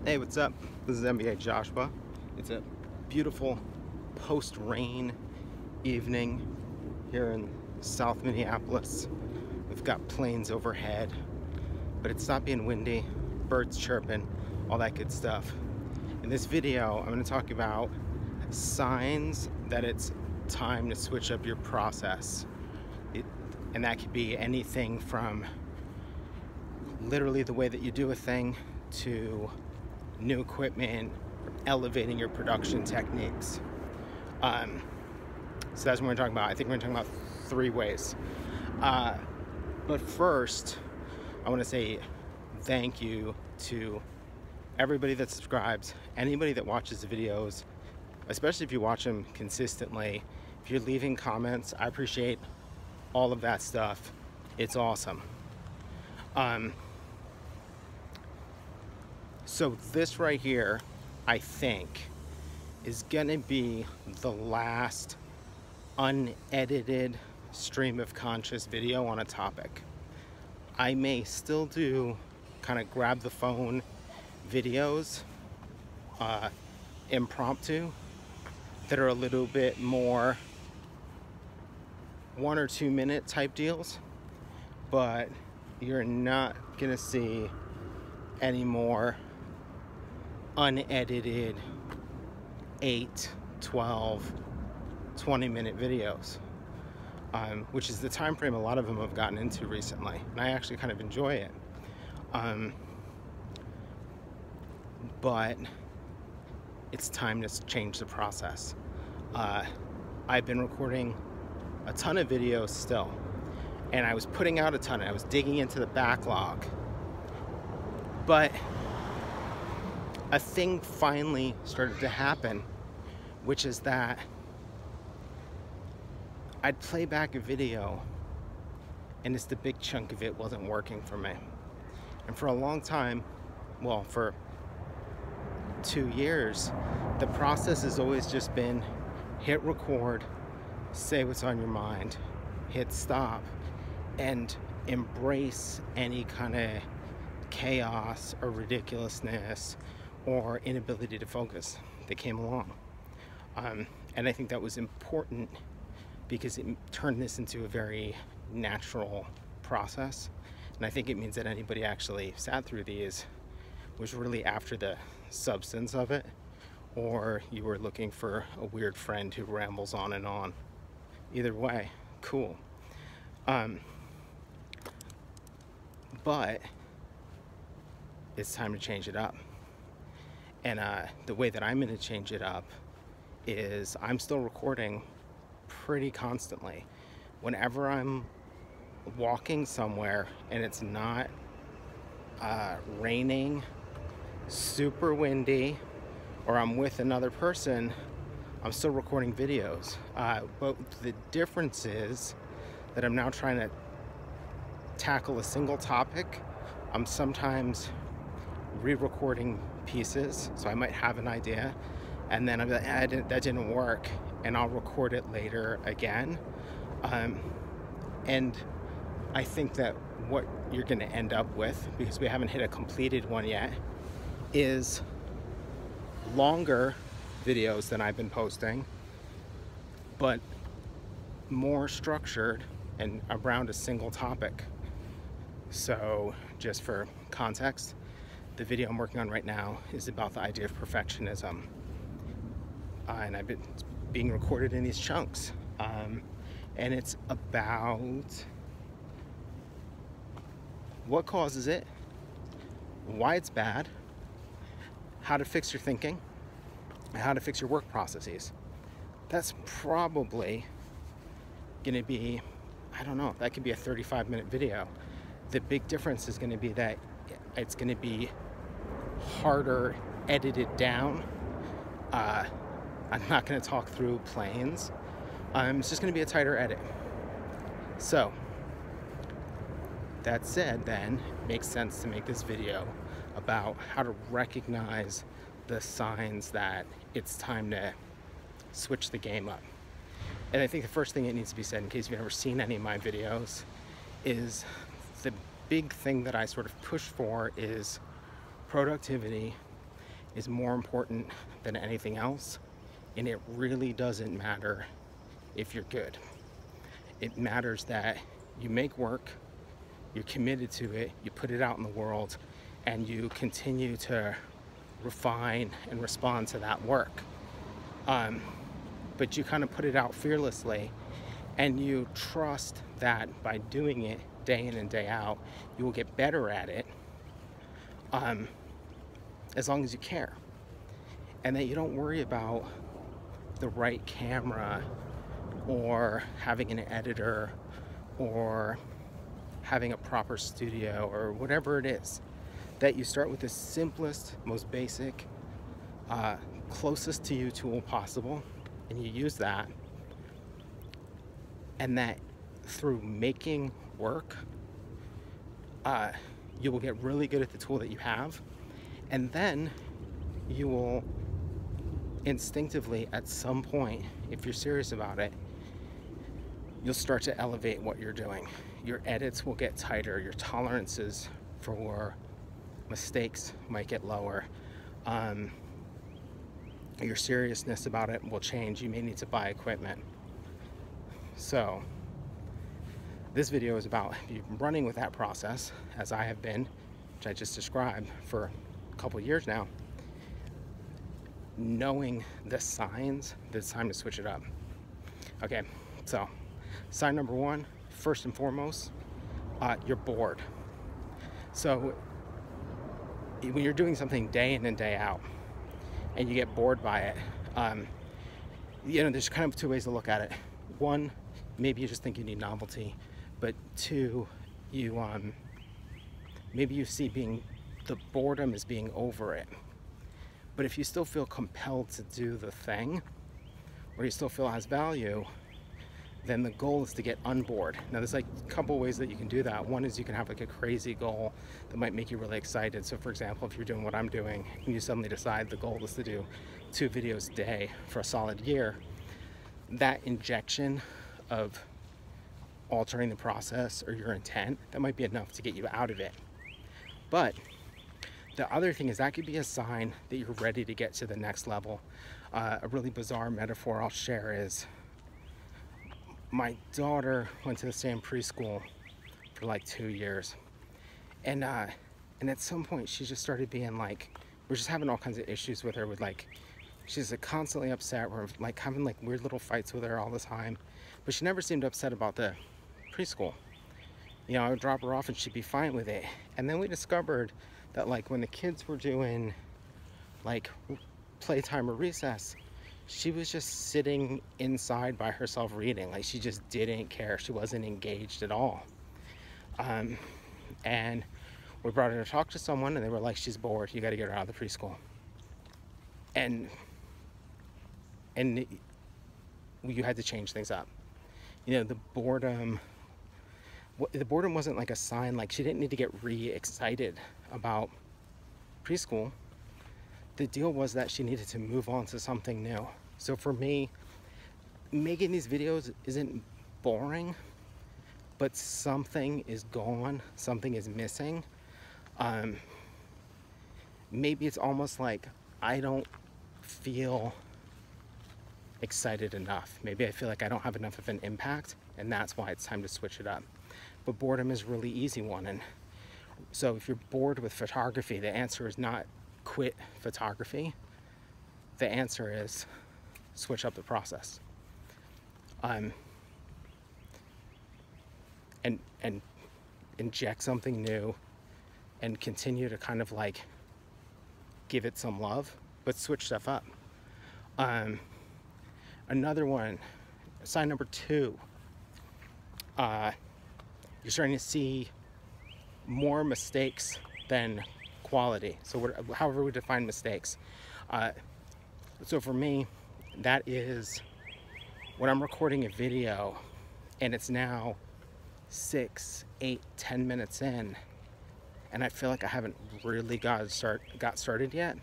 Hey, what's up? This is NBA Joshua. It's a beautiful post-rain evening here in South Minneapolis. We've got planes overhead, but it's not being windy, birds chirping, all that good stuff. In this video, I'm going to talk about signs that it's time to switch up your process. And that could be anything from literally the way that you do a thing to new equipment, elevating your production techniques. So that's what we're talking about. I think we're talking about 3 ways. But first, I want to say thank you to everybody that subscribes, anybody that watches the videos, especially if you watch them consistently. If you're leaving comments, I appreciate all of that stuff. It's awesome. So this right here, I think, is gonna be the last unedited stream of conscious video on a topic. I may still do kind of grab the phone videos, impromptu, that are a little bit more 1 or 2 minute type deals, but you're not gonna see any more unedited 8, 12, 20-minute videos, which is the time frame a lot of them have gotten into recently, and I actually kind of enjoy it. But it's time to change the process. I've been recording a ton of videos still, and I was putting out a ton, and I was digging into the backlog, but a thing finally started to happen, which is that I'd play back a video and just the big chunk of it wasn't working for me. And for a long time, well, for 2 years, the process has always just been hit record, say what's on your mind, hit stop, and embrace any kind of chaos or ridiculousness or inability to focus that came along. And I think that was important because it turned this into a very natural process. And I think it means that anybody actually sat through these was really after the substance of it, or you were looking for a weird friend who rambles on and on. Either way, cool. But it's time to change it up. And the way that I'm going to change it up is I'm still recording pretty constantly. Whenever I'm walking somewhere and it's not raining, super windy, or I'm with another person, I'm still recording videos. But the difference is that I'm now trying to tackle a single topic. I'm sometimes re-recording pieces, so I might have an idea and then I'm like, that didn't work, and I'll record it later again. And I think that what you're going to end up with, because we haven't hit a completed one yet, is longer videos than I've been posting, but more structured and around a single topic. So just for context, the video I'm working on right now is about the idea of perfectionism. And I've been being recorded in these chunks. And it's about what causes it, why it's bad, how to fix your thinking, and how to fix your work processes. That's probably gonna be, I don't know, that could be a 35-minute video. The big difference is gonna be that it's gonna be harder edited down. I'm not going to talk through planes. It's just going to be a tighter edit. So that said, then it makes sense to make this video about how to recognize the signs that it's time to switch the game up. And I think the first thing that needs to be said, in case you've never seen any of my videos, is the big thing that I sort of push for is productivity is more important than anything else. And it really doesn't matter if you're good. It matters that you make work, you're committed to it, you put it out in the world, and you continue to refine and respond to that work. But you kind of put it out fearlessly, and you trust that by doing it day in and day out, you will get better at it, as long as you care. And that you don't worry about the right camera, or having an editor, or having a proper studio, or whatever it is. That you start with the simplest, most basic, closest to you tool possible, and you use that. And that through making work, you will get really good at the tool that you have, and then you will instinctively, at some point, if you're serious about it, you'll start to elevate what you're doing. Your edits will get tighter, your tolerances for mistakes might get lower, your seriousness about it will change. You may need to buy equipment. So this video is about, if you've been running with that process, as I have been, which I just described for a couple years now, knowing the signs that it's time to switch it up. Okay, so sign number one, first and foremost, you're bored. So when you're doing something day in and day out and you get bored by it, there's kind of two ways to look at it. One, maybe you just think you need novelty, but two, maybe you see the boredom as being over it. But if you still feel compelled to do the thing, or you still feel it has value, then the goal is to get unbored. Now there's like a couple ways that you can do that. One is you can have like a crazy goal that might make you really excited. So for example, if you're doing what I'm doing and you suddenly decide the goal is to do 2 videos a day for a solid year, that injection of altering the process or your intent, that might be enough to get you out of it. But the other thing is that could be a sign that you're ready to get to the next level. A really bizarre metaphor I'll share is, my daughter went to the same preschool for like 2 years, and at some point she just started being like, we're just having all kinds of issues with her, with like, she's like constantly upset, we're like having like weird little fights with her all the time, but she never seemed upset about the preschool. I would drop her off and she'd be fine with it. And then we discovered that like when the kids were doing like playtime or recess, she was just sitting inside by herself reading. Like she just didn't care. She wasn't engaged at all. And we brought her to talk to someone, and they were like, she's bored, you got to get her out of the preschool. And you had to change things up. The boredom wasn't like a sign, like she didn't need to get re-excited about preschool. The deal was that she needed to move on to something new. So for me, making these videos isn't boring, but something is gone, something is missing. Maybe it's almost like I don't feel excited enough. Maybe I feel like I don't have enough of an impact, and that's why it's time to switch it up. But boredom is a really easy one. And so if you're bored with photography, the answer is not quit photography. The answer is switch up the process. And inject something new and continue to kind of like give it some love, but switch stuff up. Another one, sign number 2, you're starting to see more mistakes than quality. So however we define mistakes. So for me, that is when I'm recording a video and it's now 6, 8, 10 minutes in, and I feel like I haven't really got started yet.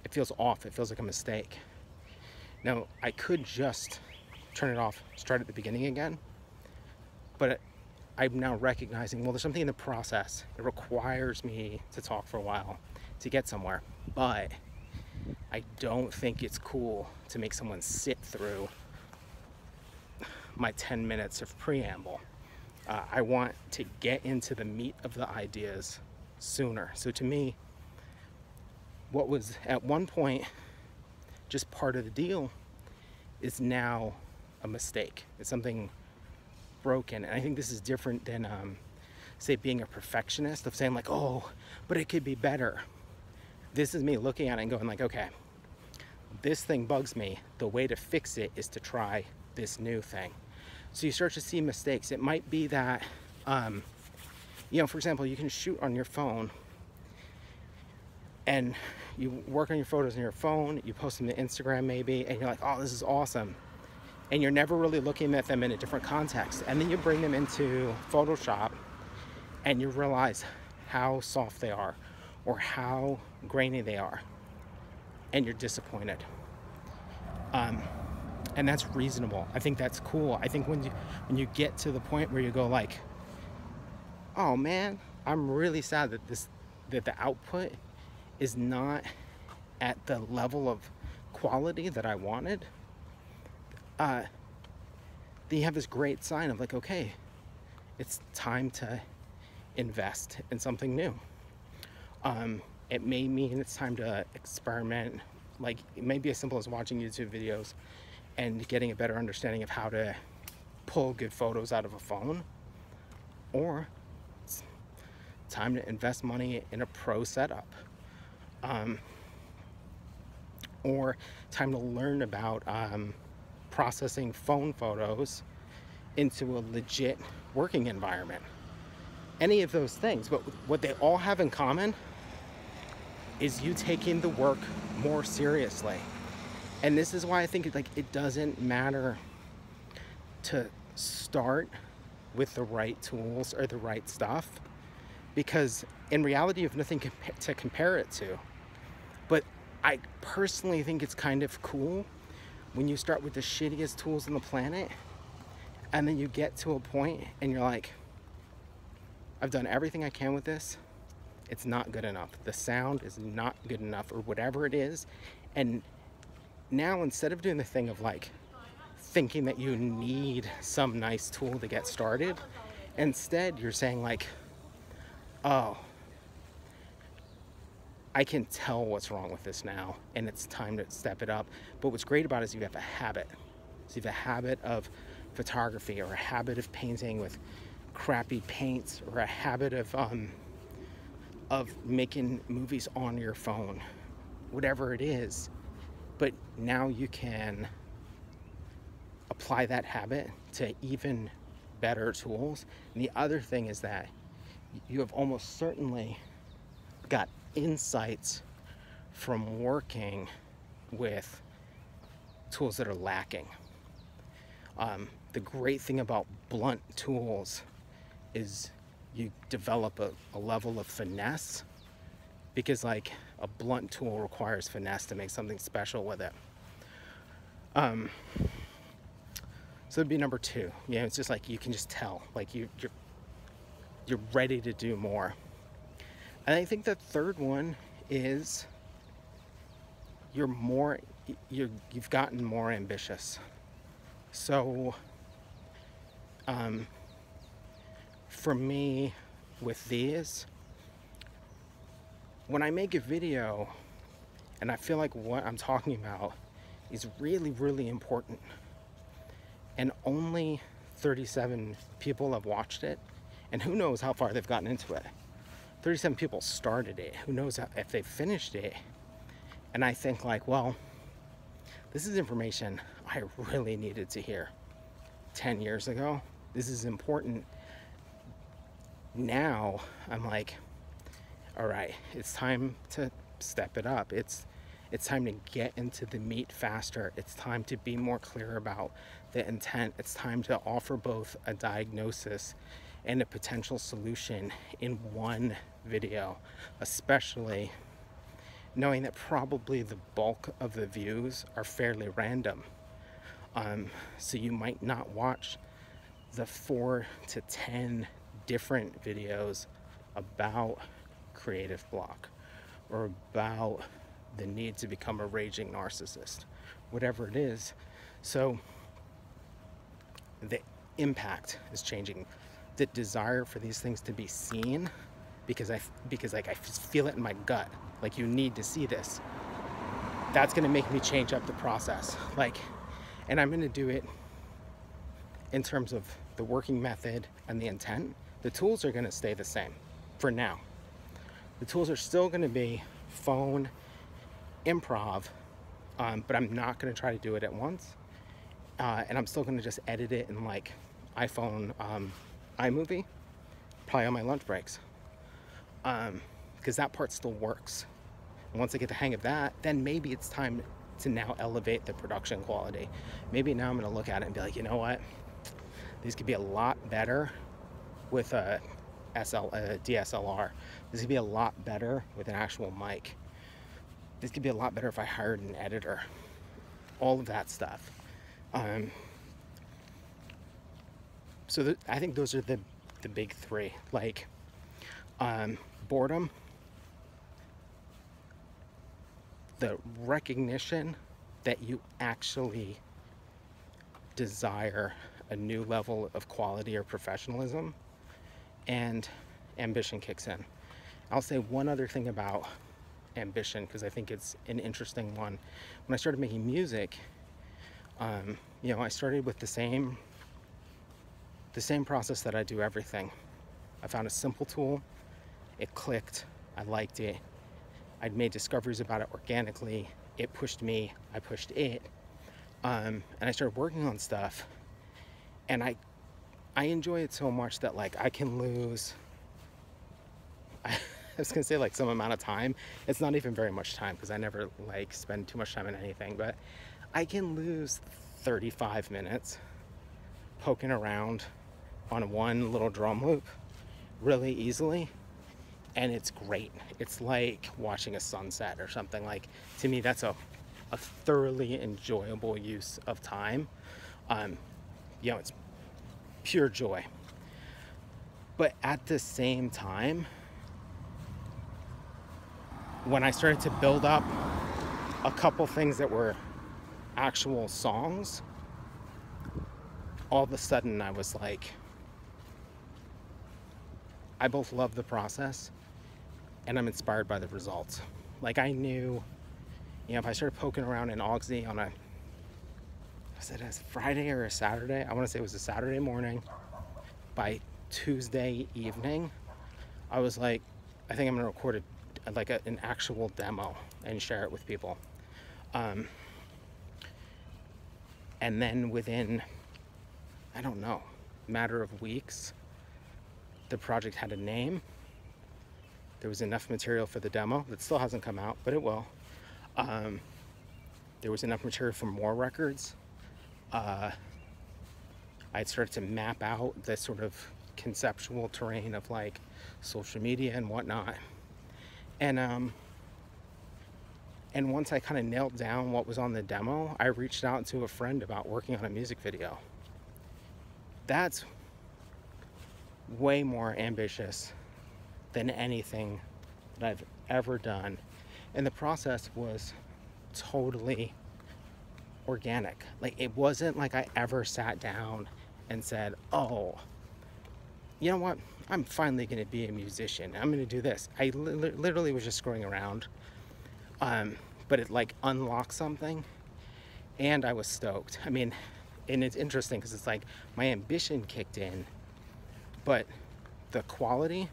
It feels off. It feels like a mistake. Now, I could just turn it off, start at the beginning again, but I'm now recognizing, well, there's something in the process. It requires me to talk for a while to get somewhere. But I don't think it's cool to make someone sit through my 10 minutes of preamble. I want to get into the meat of the ideas sooner. So to me, what was at one point just part of the deal is now a mistake. It's something broken. And I think this is different than, say, being a perfectionist, of saying like, oh, but it could be better. This is me looking at it and going like, okay, this thing bugs me. The way to fix it is to try this new thing. So you start to see mistakes. It might be that, you know, for example, you can shoot on your phone and you work on your photos on your phone, you post them to Instagram maybe, and you're like, oh, this is awesome. And you're never really looking at them in a different context. And then you bring them into Photoshop and you realize how soft they are or how grainy they are. And you're disappointed. And that's reasonable. I think that's cool. I think when you get to the point where you go like, oh man, I'm really sad that the output is not at the level of quality that I wanted, then you have this great sign of like, okay, it's time to invest in something new. It may mean it's time to experiment. Like, it may be as simple as watching YouTube videos and getting a better understanding of how to pull good photos out of a phone. Or it's time to invest money in a pro setup. Or time to learn about processing phone photos into a legit working environment. Any of those things. But what they all have in common is you taking the work more seriously. And this is why I think it doesn't matter to start with the right tools or the right stuff, because in reality you have nothing to compare it to. But I personally think it's kind of cool when you start with the shittiest tools on the planet and then you get to a point and you're like, I've done everything I can with this. It's not good enough. The sound is not good enough, or whatever it is. And now, instead of doing the thing of like thinking that you need some nice tool to get started, instead you're saying like, oh, I can tell what's wrong with this now and it's time to step it up. But what's great about it is you have a habit. So you have a habit of photography, or a habit of painting with crappy paints, or a habit of making movies on your phone, whatever it is. But now you can apply that habit to even better tools. And the other thing is that you have almost certainly got insights from working with tools that are lacking. The great thing about blunt tools is you develop a level of finesse, because like a blunt tool requires finesse to make something special with it. So it'd be number two. You know, it's just like you can just tell, like you're ready to do more. And I think the third one is you've gotten more ambitious. So for me with these, when I make a video and I feel like what I'm talking about is really, really important, and only 37 people have watched it, and who knows how far they've gotten into it. 37 people started it. Who knows if they finished it. And I think like, well, this is information I really needed to hear 10 years ago. This is important. Now I'm like, all right, it's time to step it up. It's time to get into the meat faster. It's time to be more clear about the intent. It's time to offer both a diagnosis and a potential solution in one video, especially knowing that probably the bulk of the views are fairly random. So you might not watch the 4 to 10 different videos about creative block or about the need to become a raging narcissist, whatever it is. So the impact is changing. The desire for these things to be seen, because like I feel it in my gut, like you need to see this. That's gonna make me change up the process. Like, and I'm gonna do it in terms of the working method and the intent. The tools are gonna stay the same for now. The tools are still gonna be phone, improv, but I'm not gonna try to do it at once. And I'm still gonna just edit it in like iPhone iMovie, probably on my lunch breaks. Because that part still works. And once I get the hang of that, then maybe it's time to now elevate the production quality. Maybe now I'm gonna look at it and be like, you know what? These could be a lot better with a DSLR. This could be a lot better with an actual mic. This could be a lot better if I hired an editor. All of that stuff. So I think those are the big three. Like, boredom, the recognition that you actually desire a new level of quality or professionalism, and ambition kicks in. I'll say one other thing about ambition, because I think it's an interesting one. When I started making music, you know, I started with the same process that I do everything. I found a simple tool, it clicked, I liked it, I'd made discoveries about it organically, it pushed me, I pushed it, and I started working on stuff, and I enjoy it so much that like I can lose, I was gonna say like some amount of time. It's not even very much time because I never like spend too much time in anything, but I can lose 35 minutes poking around on one little drum loop really easily, and it's great. It's like watching a sunset or something. Like, to me, that's a thoroughly enjoyable use of time. You know, it's pure joy. But at the same time, when I started to build up a couple things that were actual songs, all of a sudden I was like, I both love the process and I'm inspired by the results. Like, I knew, you know, if I started poking around in Auxy on was it a Friday or a Saturday? I want to say it was a Saturday morning. By Tuesday evening, I was like, I think I'm gonna record an actual demo and share it with people. And then within, I don't know, matter of weeks, the project had a name. There was enough material for the demo that still hasn't come out, but it will. There was enough material for more records. I started to map out the sort of conceptual terrain of like social media and whatnot. And once I kind of nailed down what was on the demo, I reached out to a friend about working on a music video. That's way more ambitious than anything that I've ever done. And the process was totally organic. Like, it wasn't like I ever sat down and said, oh, you know what? I'm finally going to be a musician. I'm going to do this. I literally was just screwing around. But it like unlocked something and I was stoked. I mean, and it's interesting because it's like my ambition kicked in, but the quality,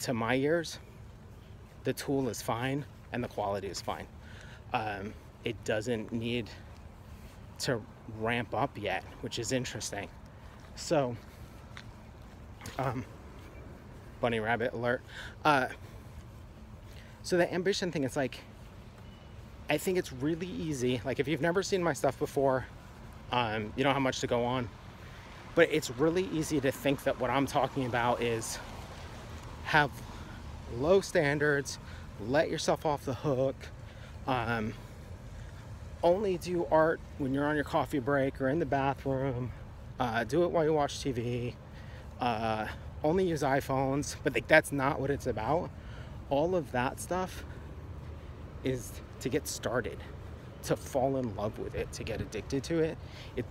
to my ears, the tool is fine and the quality is fine. It doesn't need to ramp up yet, which is interesting. So, bunny rabbit alert. So the ambition thing, it's like, I think it's really easy. Like, if you've never seen my stuff before, you don't have much to go on, but it's really easy to think that what I'm talking about is have low standards, let yourself off the hook, only do art when you're on your coffee break or in the bathroom, Do it while you watch TV. Only use iPhones, but like that's not what it's about. All of that stuff is to get started, to fall in love with it, to get addicted to it.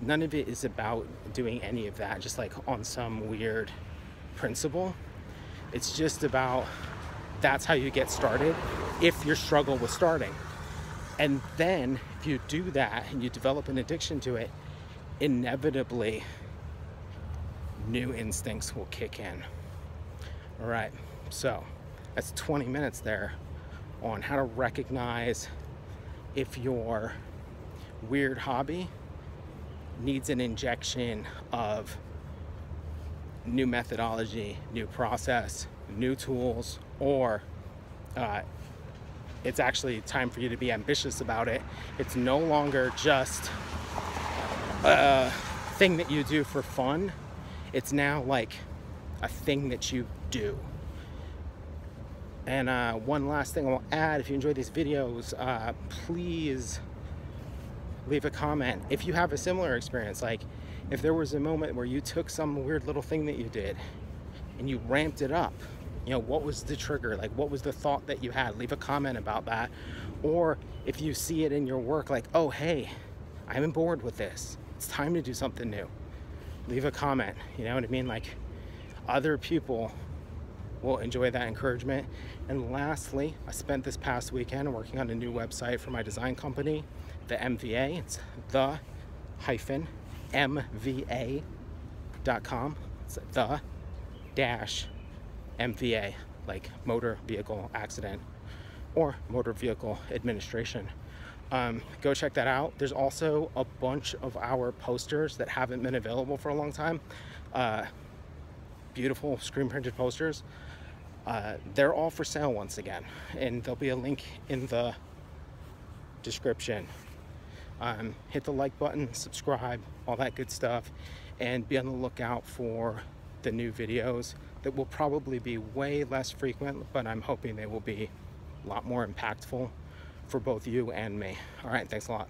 None of it is about doing any of that just like on some weird principle. It's just about, that's how you get started if you struggle with starting. And then if you do that and you develop an addiction to it, inevitably new instincts will kick in. All right, so that's 20 minutes there on how to recognize if your weird hobby needs an injection of new methodology, new process, new tools, or it's actually time for you to be ambitious about it. It's no longer just a thing that you do for fun. It's now like a thing that you do. And one last thing I'll add, if you enjoy these videos, please leave a comment if you have a similar experience. Like if there was a moment where you took some weird little thing that you did and you ramped it up, you know, what was the trigger? Like what was the thought that you had? Leave a comment about that. Or if you see it in your work, like, oh, hey, I'm bored with this. It's time to do something new. Leave a comment, you know what I mean? Like other people will enjoy that encouragement. And lastly, I spent this past weekend working on a new website for my design company, the MVA. It's the-mva.com. It's the-MVA, like motor vehicle accident or motor vehicle administration. Go check that out. There's also a bunch of our posters that haven't been available for a long time. Beautiful screen printed posters. They're all for sale once again, and there'll be a link in the description. Hit the like button, subscribe, all that good stuff, and be on the lookout for the new videos that will probably be way less frequent, but I'm hoping they will be a lot more impactful for both you and me. All right, thanks a lot.